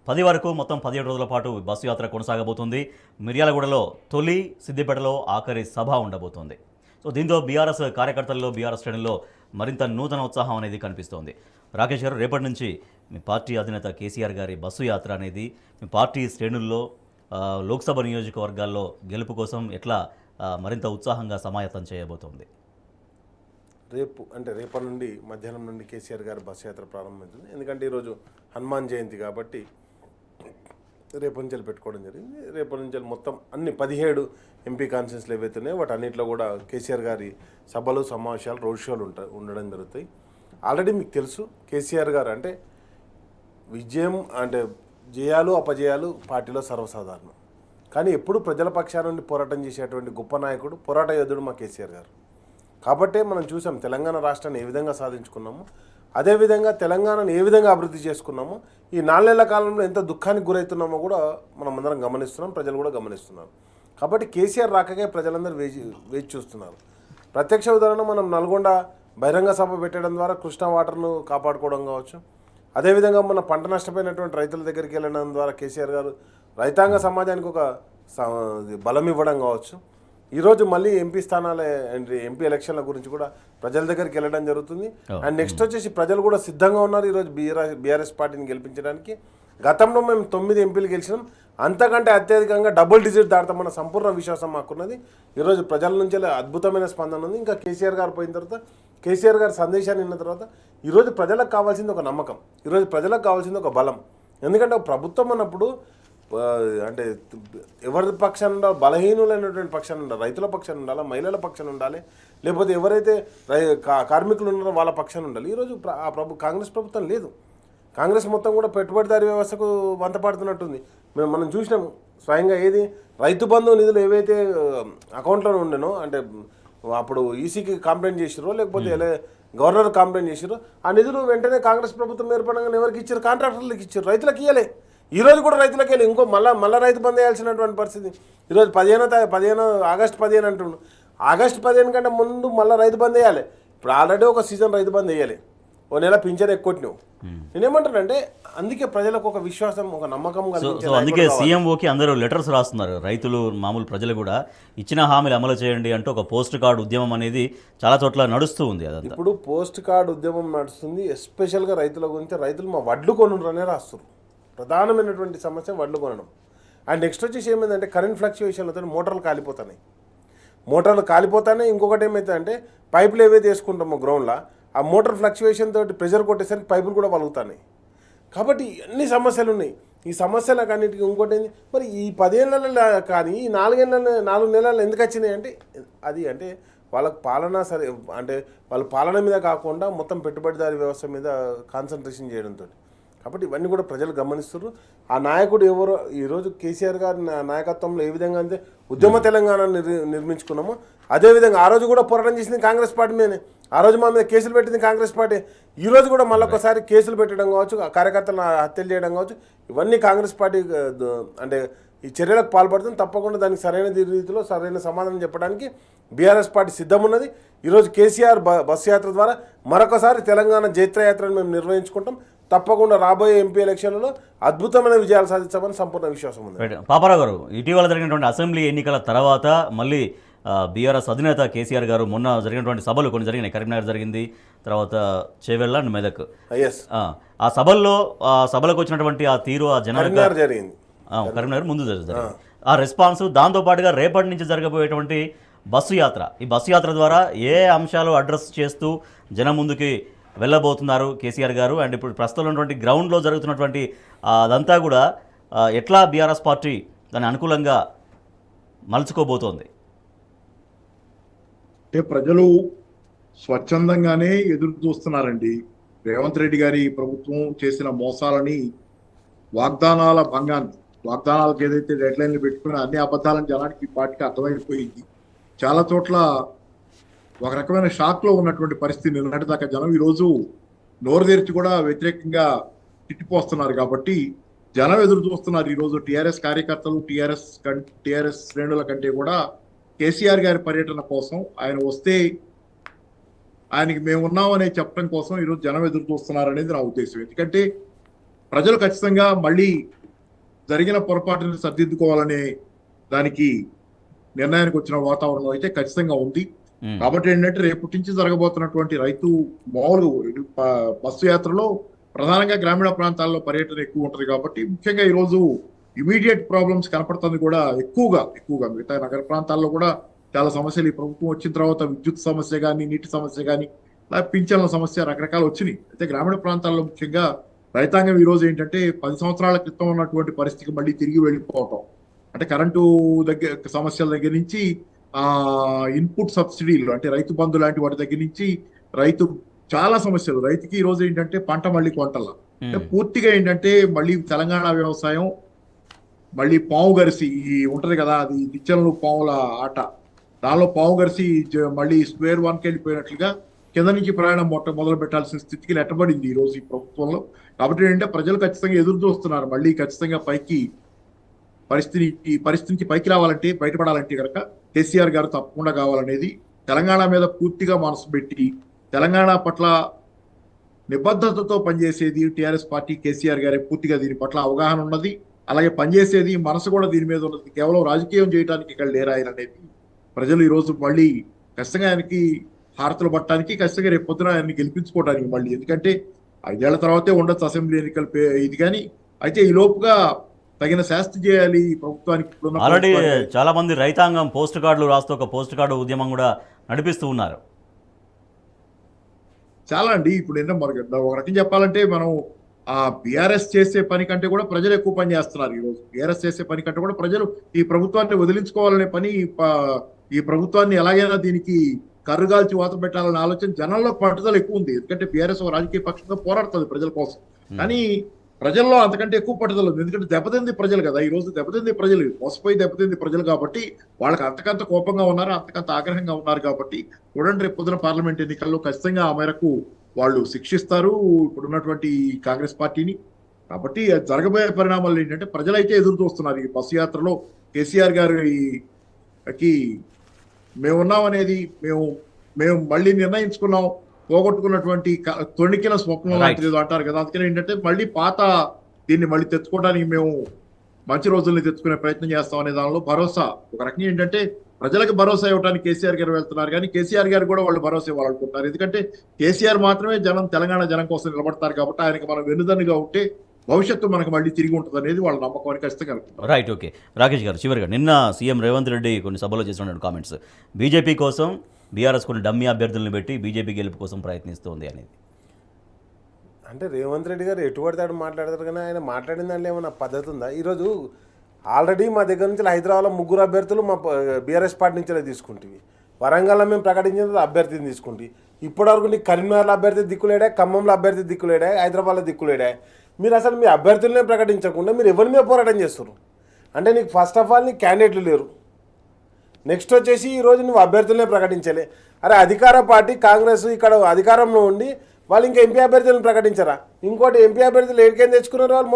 10 వరకు మొత్తం 17 రోజుల పాటు బస్సు యాత్ర కొనసాగబోతుంది. మిర్యాలగూడలో తొలి, సిద్దిపేటలో ఆఖరి సభ ఉండబోతోంది. సో దీంతో బీఆర్ఎస్ కార్యకర్తల్లో, బీఆర్ఎస్ శ్రేణుల్లో మరింత నూతన ఉత్సాహం అనేది కనిపిస్తోంది. రాకేష్ గారు, రేపటి నుంచి మీ పార్టీ అధినేత కేసీఆర్ గారి బస్సు యాత్ర అనేది మీ పార్టీ శ్రేణుల్లో లోక్సభ నియోజకవర్గాల్లో గెలుపు కోసం ఎట్లా మరింత ఉత్సాహంగా సమాయత్తం చేయబోతోంది? రేపటి నుండి మధ్యాహ్నం నుండి కేసీఆర్ గారి బస్సు యాత్ర ప్రారంభమవుతుంది. ఎందుకంటే ఈరోజు హనుమాన్ జయంతి కాబట్టి రేపటి నుంచి పెట్టుకోవడం జరిగింది. రేపటి నుంచి మొత్తం అన్ని 17 ఎంపీ కాన్ఫరెన్స్లు ఏవైతే ఉన్నాయో వాటి అన్నింటిలో కూడా కేసీఆర్ గారి సభలు, సమావేశాలు, రోడ్ షోలు ఉండడం జరుగుతాయి. ఆల్రెడీ మీకు తెలుసు కేసీఆర్ గారు అంటే విజయం అంటే జయాలు, అపజయాలు పార్టీలో సర్వసాధారణం. కానీ ఎప్పుడు ప్రజల పక్షాన నుండి పోరాటం చేసేటువంటి గొప్ప నాయకుడు, పోరాట యోధుడు మా కేసీఆర్ గారు. కాబట్టే మనం చూసాం తెలంగాణ రాష్ట్రాన్ని ఏ విధంగా సాధించుకున్నాము, అదేవిధంగా తెలంగాణను ఏ విధంగా అభివృద్ధి చేసుకున్నాము, ఈ 4 నెలల కాలంలో ఎంత దుఃఖానికి గురవుతున్నామో కూడా మనం అందరం గమనిస్తున్నాం, ప్రజలు కూడా గమనిస్తున్నారు. కాబట్టి కేసీఆర్ రాకకే ప్రజలందరూ వేచి చూస్తున్నారు. ప్రత్యక్ష ఉదాహరణ మనం నల్గొండ బహిరంగ సభ పెట్టడం ద్వారా కృష్ణా వాటర్ను కాపాడుకోవడం కావచ్చు, అదేవిధంగా మన పంట నష్టపోయినటువంటి రైతుల దగ్గరికి వెళ్ళడం ద్వారా కేసీఆర్ గారు రైతాంగ సమాజానికి ఒక బలం ఇవ్వడం కావచ్చు. ఈరోజు మళ్ళీ ఎంపీ స్థానాల ఎంపీ ఎలక్షన్ల గురించి కూడా ప్రజల దగ్గరికి వెళ్ళడం జరుగుతుంది. అండ్ నెక్స్ట్ వచ్చేసి ప్రజలు కూడా సిద్ధంగా ఉన్నారు ఈరోజు బీఆర్ఎస్ పార్టీని గెలిపించడానికి. గతంలో మేము 9 ఎంపీలు గెలిచినాం, అంతకంటే అత్యధికంగా డబుల్ డిజిట్ దాడతామన్న సంపూర్ణ విశ్వాసం మాకున్నది. ఈరోజు ప్రజల నుంచి అద్భుతమైన స్పందన ఉంది. ఇంకా కేసీఆర్ గారు పోయిన తర్వాత, కేసీఆర్ గారి సందేశాన్ని విన్న తర్వాత ఈరోజు ప్రజలకు కావాల్సింది ఒక నమ్మకం, ఈరోజు ప్రజలకు కావాల్సింది ఒక బలం. ఎందుకంటే ఒక ప్రభుత్వం అన్నప్పుడు అంటే ఎవరి పక్షాన ఉండాలి, బలహీనులైనటువంటి పక్షాన ఉండాలి, రైతుల పక్షాన ఉండాలి, మహిళల పక్షాన ఉండాలి, లేకపోతే ఎవరైతే కార్మికులు ఉన్నారో వాళ్ళ పక్షాన ఉండాలి. ఈరోజు కాంగ్రెస్ ప్రభుత్వం లేదు. కాంగ్రెస్ మొత్తం కూడా పెట్టుబడిదారీ వ్యవస్థకు వంతపడుతున్నట్టుంది. మనం చూసినాం స్వయంగా. ఏది రైతు బంధు నిధులు ఏవైతే అకౌంట్లో ఉండేనో, అంటే అప్పుడు ఈసీకి కంప్లైంట్ చేసిరో లేకపోతే గవర్నర్ కంప్లైంట్ చేసిరో, ఆ నిధులు వెంటనే కాంగ్రెస్ ప్రభుత్వం ఏర్పడంగానే ఎవరికి ఇచ్చారు? కాంట్రాక్టర్లకు ఇచ్చారు, రైతులకు ఇవ్వలే. ఈరోజు కూడా రైతులకు వెళ్ళి ఇంకో మళ్ళీ రైతు బంద్ వేయాల్సినటువంటి పరిస్థితి. ఈరోజు 15 ఆగస్టు 15 అంటుండు. ఆగస్టు 15 కంటే ముందు మళ్ళీ రైతు బంద్ వేయాలి. ఇప్పుడు ఆల్రెడీ ఒక సీజన్ రైతు బంద్ వేయాలి, ఓ నెల పింఛన్ ఎక్కువ. నేనేమంటానంటే అందుకే ప్రజలకు ఒక విశ్వాసం, ఒక నమ్మకం. సో అందుకే సీఎంఓకి అందరూ లెటర్స్ రాస్తున్నారు. రైతులు, మామూలు ప్రజలు కూడా ఇచ్చిన హామీలు అమలు చేయండి అంటూ ఒక పోస్ట్ కార్డు ఉద్యమం అనేది చాలా చోట్ల నడుస్తూ ఉంది. అదంతా ఇప్పుడు పోస్ట్ కార్డు ఉద్యమం నడుస్తుంది. ఎస్పెషల్గా రైతుల గురించి. రైతులు మా వడ్లు కొనురనే రాస్తారు. ప్రధానమైనటువంటి సమస్య వడ్లు కొనడం. అండ్ నెక్స్ట్ వచ్చేసి ఏమైందంటే కరెంట్ ఫ్లక్చుయేషన్లతో మోటార్లు కాలిపోతాయి. ఇంకొకటి ఏమైతే అంటే పైపులు ఏవైతే వేసుకుంటామో గ్రౌండ్లో, ఆ మోటార్ ఫ్లక్చుయేషన్ తోటి ప్రెషర్ కొట్టేసరికి పైపులు కూడా పలుగుతున్నాయి. కాబట్టి అన్ని సమస్యలు ఉన్నాయి. ఈ సమస్యలకు అన్నిటికీ ఇంకోటి ఏంది, మరి ఈ 10 ఏళ్ళ కానీ ఈ 4 నెలలు ఎందుకు వచ్చినాయి అంటే అది అంటే వాళ్ళకు పాలన సరే అంటే వాళ్ళ పాలన మీద కాకుండా మొత్తం పెట్టుబడిదారీ వ్యవస్థ మీద కాన్సన్ట్రేషన్ చేయడంతో. కాబట్టి ఇవన్నీ కూడా ప్రజలు గమనిస్తున్నారు. ఆ నాయకుడు ఎవరో ఈరోజు కేసీఆర్ గారి నాయకత్వంలో ఏ విధంగా అయితే ఉద్యమ తెలంగాణ నిర్మించుకున్నామో, అదేవిధంగా ఆ రోజు కూడా పోరాటం చేసింది కాంగ్రెస్ పార్టీ మీదనే. ఆ రోజు మా మీద కేసులు పెట్టింది కాంగ్రెస్ పార్టీ. ఈరోజు కూడా మళ్ళొకసారి కేసులు పెట్టడం కావచ్చు, కార్యకర్తలను హత్యలు చేయడం కావచ్చు, ఇవన్నీ కాంగ్రెస్ పార్టీ అంటే ఈ చర్యలకు పాల్పడుతుంది. తప్పకుండా దానికి సరైన రీతిలో సరైన సమాధానం చెప్పడానికి బీఆర్ఎస్ పార్టీ సిద్ధమున్నది. ఈరోజు కేసీఆర్ బస్సు యాత్ర ద్వారా మరొకసారి తెలంగాణ జైత్రయాత్రను మేము నిర్వహించుకుంటాం. తప్పకుండా రాబోయే ఎంపీ ఎలక్షన్లలో అద్భుతమైన విజయాలు సాధించామని సంపూర్ణ విశ్వాసం ఉంది. పాపారావు గారు, ఇటీవల జరిగినటువంటి అసెంబ్లీ ఎన్నికల తర్వాత మళ్ళీ బీఆర్ఎస్ అధినేత కేసీఆర్ గారు మొన్న జరిగినటువంటి సభలు కొన్ని జరిగినాయి. కరీంనగర్ జరిగింది, తర్వాత చేవెళ్ళ అండ్ మెదక్. ఆ సభలకు వచ్చినటువంటి ఆ తీరు, ఆ జనాలు జరిగింది. కరీంనగర్ ముందు జరిగింది. ఆ రెస్పాన్స్, దాంతోపాటుగా రేపటి నుంచి జరగబోయేటువంటి బస్సు యాత్ర, ఈ బస్సు యాత్ర ద్వారా ఏ అంశాలు అడ్రస్ చేస్తూ జనం ముందుకి వెళ్ళబోతున్నారు కేసీఆర్ గారు, అండ్ ఇప్పుడు ప్రస్తుతం ఉన్నటువంటి గ్రౌండ్లో జరుగుతున్నటువంటి అదంతా కూడా ఎట్లా బీఆర్ఎస్ పార్టీ దాన్ని అనుకూలంగా మలుచుకోబోతోంది? అంటే ప్రజలు స్వచ్ఛందంగానే ఎదురు చూస్తున్నారండి. రేవంత్ రెడ్డి గారి ప్రభుత్వం చేసిన మోసాలని, వాగ్దానాల భంగాన్ని, వాగ్దానాలకు ఏదైతే డెడ్ లైన్లు పెట్టుకుని అన్ని అబద్ధాలను జనానికి ఈ పార్టీకి అర్థమైపోయింది. చాలా చోట్ల ఒక రకమైన షాక్ లో ఉన్నటువంటి పరిస్థితి నిన్నటి దాకా. జనం ఈరోజు నోరు తెరిచి కూడా వ్యతిరేకంగా తిట్టిపోస్తున్నారు కాబట్టి జనం ఎదురు చూస్తున్నారు. ఈరోజు టీఆర్ఎస్ కార్యకర్తలు టీఆర్ఎస్ శ్రేణుల కంటే కూడా కేసీఆర్ గారి పర్యటన కోసం, ఆయన వస్తే ఆయనకి మేము ఉన్నామనే చెప్పడం కోసం ఈరోజు జనం ఎదురు చూస్తున్నారు అనేది నా ఉద్దేశం. ఎందుకంటే ప్రజలు ఖచ్చితంగా మళ్ళీ జరిగిన పొరపాటుని సరిదిద్దుకోవాలనే దానికి నిర్ణయానికి వచ్చిన వాతావరణం అయితే ఖచ్చితంగా ఉంది. కాబట్టి ఏంటంటే రేపటి నుంచి జరగబోతున్నటువంటి రైతు మామూలు బస్సు యాత్రలో ప్రధానంగా గ్రామీణ ప్రాంతాల్లో పర్యటన ఎక్కువ ఉంటుంది. కాబట్టి ముఖ్యంగా ఈరోజు ఇమీడియట్ ప్రాబ్లమ్స్ కనపడుతుంది కూడా ఎక్కువగా మిగతా నగర ప్రాంతాల్లో కూడా చాలా సమస్యలు ఈ ప్రభుత్వం వచ్చిన తర్వాత విద్యుత్ సమస్య కానీ, నీటి సమస్య కానీ, పింఛన్ల సమస్య రకరకాలు వచ్చినాయి. అయితే గ్రామీణ ప్రాంతాల్లో ముఖ్యంగా రైతాంగం ఈరోజు ఏంటంటే 10 సంవత్సరాల క్రితం ఉన్నటువంటి పరిస్థితికి మళ్ళీ తిరిగి వెళ్ళిపోవటం, అంటే కరెంటు సమస్యల దగ్గర నుంచి ఇన్పుట్ సబ్సిడీలు అంటే రైతు బంధు లాంటి వాటి దగ్గర నుంచి చాలా సమస్యలు. రైతుకి ఈ రోజు ఏంటంటే పంట మళ్ళీ కొంటల అంటే పూర్తిగా ఏంటంటే మళ్ళీ తెలంగాణ వ్యవసాయం మళ్ళీ పావు గరిసి ఉంటది కదా, అది నిచ్చెనలు పావుల ఆట, దానిలో పావు గరిసి మళ్ళీ స్క్వేర్ వన్కి వెళ్ళిపోయినట్లుగా కింద నుంచి ప్రయాణం మొదలు పెట్టాల్సిన స్థితికి నెట్టబడింది ఈ రోజు ఈ ప్రభుత్వంలో. కాబట్టి ఏంటంటే ప్రజలు ఖచ్చితంగా ఎదురు చూస్తున్నారు మళ్ళీ ఖచ్చితంగా పరిస్థితికి పైకి రావాలంటే, బయటపడాలంటే కనుక కేసీఆర్ గారు తప్పకుండా కావాలనేది, తెలంగాణ మీద పూర్తిగా మనసు పెట్టి తెలంగాణ పట్ల నిబద్ధతతో పనిచేసేది టీఆర్ఎస్ పార్టీ, కేసీఆర్ గారి పూర్తిగా దీని పట్ల అవగాహన ఉన్నది. అలాగే పనిచేసేది మనసు కూడా దీని మీద ఉన్నది. కేవలం రాజకీయం చేయడానికి ఇక్కడ లేరాయన అనేది ప్రజలు ఈరోజు మళ్ళీ ఖచ్చితంగా ఆయనకి హారతులు పట్టడానికి, ఖచ్చితంగా రేపు పొద్దున ఆయన్ని గెలిపించుకోవడానికి మళ్ళీ, ఎందుకంటే 5 ఏళ్ల తర్వాతే ఉండొచ్చు అసెంబ్లీ ఎన్నికలు ఇది. కానీ అయితే ఈ లోపుగా తగిన శాస్తి చేయాలి ప్రభుత్వానికి. ఆల్రెడీ చాలా మంది రైతాంగం పోస్ట్ కార్డులు రాస్తూ ఒక పోస్ట్ కార్డు ఉద్యమం కూడా నడిపిస్తూ ఉన్నారు. చాలా అండి. ఇప్పుడు ఏంటో ఒక రకం చెప్పాలంటే మనం బీఆర్ఎస్ చేసే పని కంటే కూడా ప్రజలు ఎక్కువ పని చేస్తున్నారు ఈరోజు. బీఆర్ఎస్ చేసే పని కంటే కూడా ప్రజలు ఈ ప్రభుత్వాన్ని వదిలించుకోవాలనే పని, ఈ ప్రభుత్వాన్ని ఎలాగైనా దీనికి కర్రుగాల్చి వాత పెట్టాలనే ఆలోచన జనంలో పట్టుదల ఎక్కువ ఉంది. ఎందుకంటే బీఆర్ఎస్ రాజకీయ పక్షంగా పోరాడుతుంది ప్రజల కోసం, కానీ ప్రజల్లో అంతకంటే ఎక్కువ పట్టుదల ఉంది. ఎందుకంటే దెబ్బతింది ప్రజలు కదా, ఈ రోజు దెబ్బతింది ప్రజలు, మోసపోయి దెబ్బతింది ప్రజలు. కాబట్టి వాళ్ళకి అంతకంత కోపంగా ఉన్నారు, అంతకంత ఆగ్రహంగా ఉన్నారు. కాబట్టి చూడండి రేపు పొద్దున పార్లమెంట్ ఎన్నికల్లో ఖచ్చితంగా ఆ మేరకు వాళ్ళు శిక్షిస్తారు ఇప్పుడున్నటువంటి కాంగ్రెస్ పార్టీని. కాబట్టి జరగబోయే పరిణామాలు ఏంటంటే ప్రజలైతే ఎదురు చూస్తున్నారు. ఈ బస్సు యాత్రలో కేసీఆర్ గారికి మేమున్నామనేది, మేము మళ్ళీ నిర్ణయించుకున్నాం, పోగొట్టుకున్నటువంటి తొణికిన స్వప్నం లాంటిది అంటారు కదా, అందుకని ఏంటంటే మళ్ళీ దీన్ని మళ్ళీ తెచ్చుకోవడానికి మేము మంచి రోజుల్ని తెచ్చుకునే ప్రయత్నం చేస్తాం అనే దానిలో భరోసా. ఒక రకంగా ఏంటంటే ప్రజలకు భరోసా ఇవ్వడానికి కేసీఆర్ గారు వెళ్తున్నారు, కానీ కేసీఆర్ గారు కూడా వాళ్ళు భరోసా ఇవ్వాలనుకుంటున్నారు. ఎందుకంటే కేసీఆర్ మాత్రమే తెలంగాణ జనం కోసం నిలబడతారు కాబట్టి ఆయనకి మనం వెన్నుదన్నుగా ఉంటే భవిష్యత్తు మనకు మళ్ళీ తిరిగి ఉంటుంది అనేది వాళ్ళ నమ్మకం అని ఖచ్చితంగా. Right, okay. రాకేష్ గారు, చివరిగా నిన్న సీఎం రేవంత్ రెడ్డి కొన్ని సభలో చేసిన కామెంట్స్, బీజేపీ కోసం బీఆర్ఎస్ కొన్ని డమ్మీ అభ్యర్థులను పెట్టి బీజేపీ గెలుపు కోసం ప్రయత్నిస్తోంది అనేది. అంటే రేవంత్ రెడ్డి గారు ఎటు పడతాడు మాట్లాడతారు, కానీ ఆయన మాట్లాడిన దాంట్లో ఏమన్నా పద్ధతి ఉందా? ఈరోజు ఆల్రెడీ మా దగ్గర నుంచి హైదరాబాద్లో 3 అభ్యర్థులు మా బీఆర్ఎస్ పార్టీ నుంచి తీసుకుంటుంది. వరంగల్లో మేము ప్రకటించిన అభ్యర్థిని తీసుకుంటే ఇప్పటివరకు నీకు కరీంనగర్లో అభ్యర్థి దిక్కులేడా, ఖమ్మంలో అభ్యర్థి దిక్కులేడా, హైదరాబాద్లో దిక్కులేడా? మీరు అసలు మీ అభ్యర్థులనే ప్రకటించకుండా మీరు ఎవరి మీద పోరాటం చేస్తారు? అంటే నీకు ఫస్ట్ ఆఫ్ ఆల్ నీకు క్యాండిడేట్లు లేరు, నెక్స్ట్ వచ్చేసి ఈరోజు నువ్వు అభ్యర్థులనే ప్రకటించలే. అరే అధికార పార్టీ కాంగ్రెస్ ఇక్కడ అధికారంలో ఉండి వాళ్ళు ఇంకా ఎంపీ అభ్యర్థులను ప్రకటించరా? ఇంకోటి ఎంపీ అభ్యర్థులు ఏడికేం తెచ్చుకున్నారు వాళ్ళు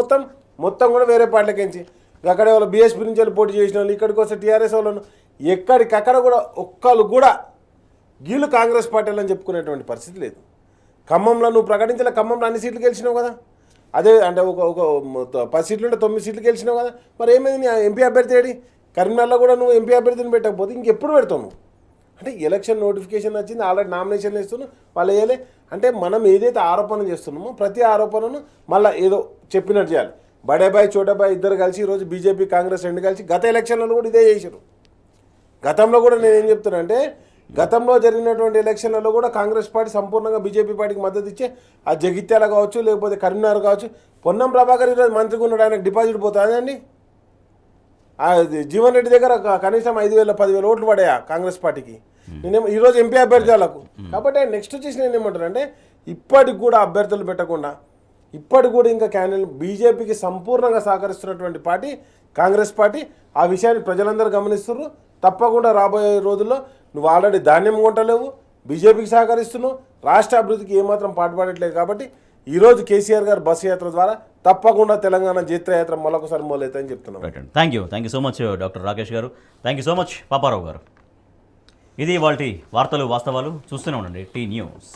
మొత్తం కూడా వేరే పార్టీలకించి, అక్కడ వాళ్ళు బీఎస్పీ నుంచి వెళ్ళి పోటీ చేసిన వాళ్ళు ఇక్కడికి వస్తే టీఆర్ఎస్ వాళ్ళను ఎక్కడికక్కడ కూడా ఒక్కళ్ళు కూడా వీళ్ళు కాంగ్రెస్ పార్టీలు అని చెప్పుకునేటువంటి పరిస్థితి లేదు. ఖమ్మంలో నువ్వు ప్రకటించలే, ఖమ్మంలో అన్ని సీట్లు గెలిచినావు కదా, అదే అంటే ఒక 10 సీట్లు ఉంటే 9 సీట్లు గెలిచినావు కదా, మరి ఏమైంది నీ ఎంపీ అభ్యర్థి ఏడి? కరీంనగర్లో కూడా నువ్వు ఎంపీ అభ్యర్థిని పెట్టకపోతే ఇంకెప్పుడు పెడతావు నువ్వు? అంటే ఎలక్షన్ నోటిఫికేషన్ వచ్చింది, ఆల్రెడీ నామినేషన్లు వేస్తున్నావు, వాళ్ళు వేయలే. అంటే మనం ఏదైతే ఆరోపణ చేస్తున్నామో ప్రతి ఆరోపణను మళ్ళీ ఏదో చెప్పినట్టు చేయాలి. బడేబాయ్ చోటాబాయ్ ఇద్దరు కలిసి ఈరోజు బీజేపీ కాంగ్రెస్ 2 కలిసి గత ఎలక్షన్లలో కూడా ఇదే చేశారు. గతంలో కూడా నేనేం చెప్తున్నా అంటే గతంలో జరిగినటువంటి ఎలక్షన్లలో కూడా కాంగ్రెస్ పార్టీ సంపూర్ణంగా బీజేపీ పార్టీకి మద్దతు ఇచ్చే ఆ జగిత్యాల కావచ్చు, లేకపోతే కరీంనగర్ కావచ్చు, పొన్నం ప్రభాకర్ ఈరోజు మంత్రిగా ఉన్నాడు, ఆయనకు డిపాజిట్ పోతుందండి. జీవన్ రెడ్డి దగ్గర కనీసం 5,000 10,000 ఓట్లు పడాయా కాంగ్రెస్ పార్టీకి, నేనేమో ఈరోజు ఎంపీ అభ్యర్థులకు. కాబట్టి నెక్స్ట్ వచ్చేసి నేను ఏమంటానంటే ఇప్పటికి కూడా అభ్యర్థులు పెట్టకుండా ఇప్పటికి కూడా ఇంకా క్యాండిడేట్ బీజేపీకి సంపూర్ణంగా సహకరిస్తున్నటువంటి పార్టీ కాంగ్రెస్ పార్టీ. ఆ విషయాన్ని ప్రజలందరూ గమనిస్తున్నారు. తప్పకుండా రాబోయే రోజుల్లో నువ్వు ఆల్రెడీ ధాన్యం కొంటలేవు, బీజేపీకి సహకరిస్తున్నావు, రాష్ట్ర అభివృద్ధికి ఏమాత్రం పాటుపడట్లేదు. కాబట్టి ఈరోజు కేసీఆర్ గారు బస్సు యాత్ర ద్వారా తప్పకుండా తెలంగాణ జైత్రయాత్ర మరొకసారి మొదలవుతాయని చెప్తున్నాం. రైట్ అండి, thank you so much doctor Rakesh garu, thank you so much Paparao garu. ఇది వాటి వార్తలు వాస్తవాలు. చూస్తూనే ఉండండి టీ న్యూస్.